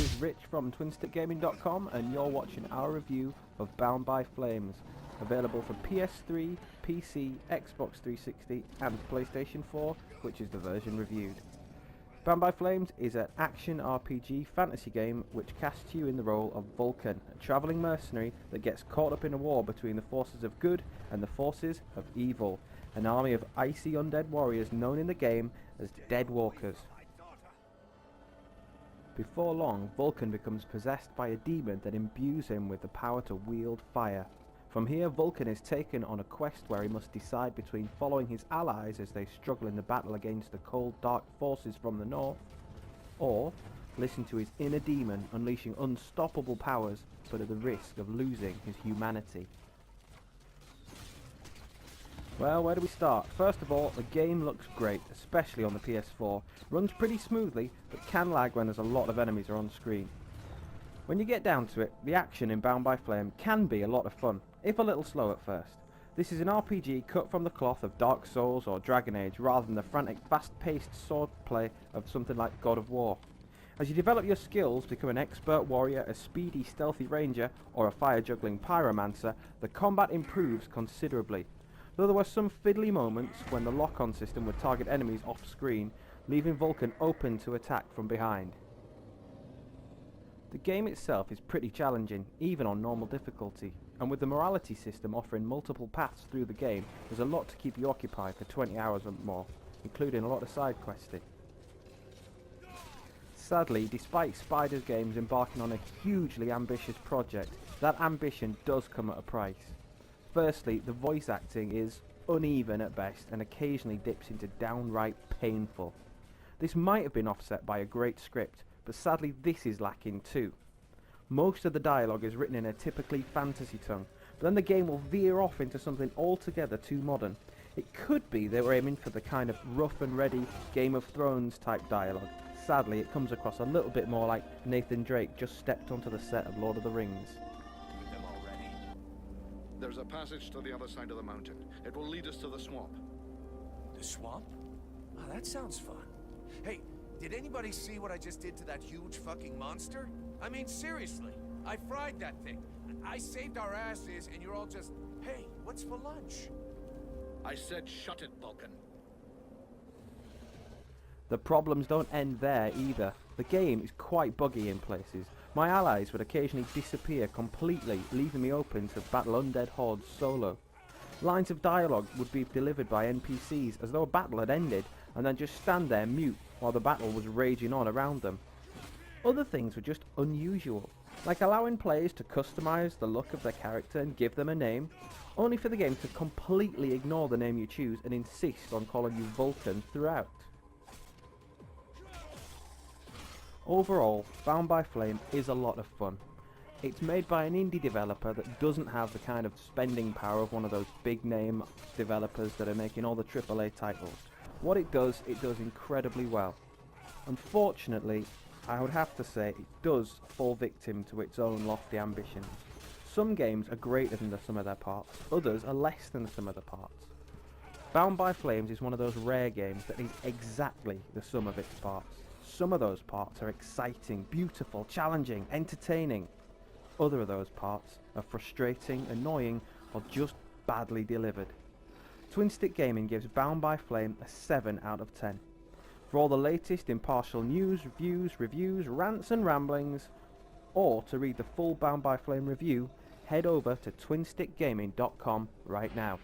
is Rich from twinstickgaming.com and you're watching our review of Bound by Flames, available for PS3, PC, Xbox 360 and PlayStation 4, which is the version reviewed. Bound by Flames is an action RPG fantasy game which casts you in the role of Vulcan, a travelling mercenary that gets caught up in a war between the forces of good and the forces of evil, an army of icy undead warriors known in the game as Deadwalkers. Before long, Vulcan becomes possessed by a demon that imbues him with the power to wield fire. From here, Vulcan is taken on a quest where he must decide between following his allies as they struggle in the battle against the cold, dark forces from the north, or listen to his inner demon unleashing unstoppable powers but at the risk of losing his humanity. Well, where do we start? First of all, the game looks great, especially on the PS4. Runs pretty smoothly, but can lag when there's a lot of enemies are on screen. When you get down to it, the action in Bound by Flame can be a lot of fun, if a little slow at first. This is an RPG cut from the cloth of Dark Souls or Dragon Age, rather than the frantic, fast-paced swordplay of something like God of War. As you develop your skills, become an expert warrior, a speedy, stealthy ranger, or a fire-juggling pyromancer, the combat improves considerably. Though there were some fiddly moments when the lock-on system would target enemies off-screen, leaving Vulcan open to attack from behind. The game itself is pretty challenging, even on normal difficulty, and with the morality system offering multiple paths through the game, there's a lot to keep you occupied for 20 hours or more, including a lot of side questing. Sadly, despite Spider's Games embarking on a hugely ambitious project, that ambition does come at a price. Firstly, the voice acting is uneven at best and occasionally dips into downright painful. This might have been offset by a great script, but sadly this is lacking too. Most of the dialogue is written in a typically fantasy tongue, but then the game will veer off into something altogether too modern. It could be they were aiming for the kind of rough and ready Game of Thrones type dialogue. Sadly, it comes across a little bit more like Nathan Drake just stepped onto the set of Lord of the Rings. There's a passage to the other side of the mountain. It will lead us to the swamp. The swamp? Oh, that sounds fun. Hey, did anybody see what I just did to that huge fucking monster? I mean, seriously, I fried that thing. I saved our asses, and you're all just, hey, what's for lunch? I said shut it, Vulcan. The problems don't end there either. The game is quite buggy in places. My allies would occasionally disappear completely, leaving me open to battle undead hordes solo. Lines of dialogue would be delivered by NPCs as though a battle had ended, and then just stand there mute while the battle was raging on around them. Other things were just unusual, like allowing players to customize the look of their character and give them a name, only for the game to completely ignore the name you choose and insist on calling you Vulcan throughout. Overall, Bound by Flame is a lot of fun. It's made by an indie developer that doesn't have the kind of spending power of one of those big name developers that are making all the AAA titles. What it does incredibly well. Unfortunately, I would have to say it does fall victim to its own lofty ambitions. Some games are greater than the sum of their parts, others are less than the sum of the parts. Bound by Flames is one of those rare games that is exactly the sum of its parts. Some of those parts are exciting, beautiful, challenging, entertaining. Other of those parts are frustrating, annoying, or just badly delivered. Twin Stick Gaming gives Bound by Flame a 7 out of 10. For all the latest impartial news, reviews, rants and ramblings, or to read the full Bound by Flame review, head over to twinstickgaming.com right now.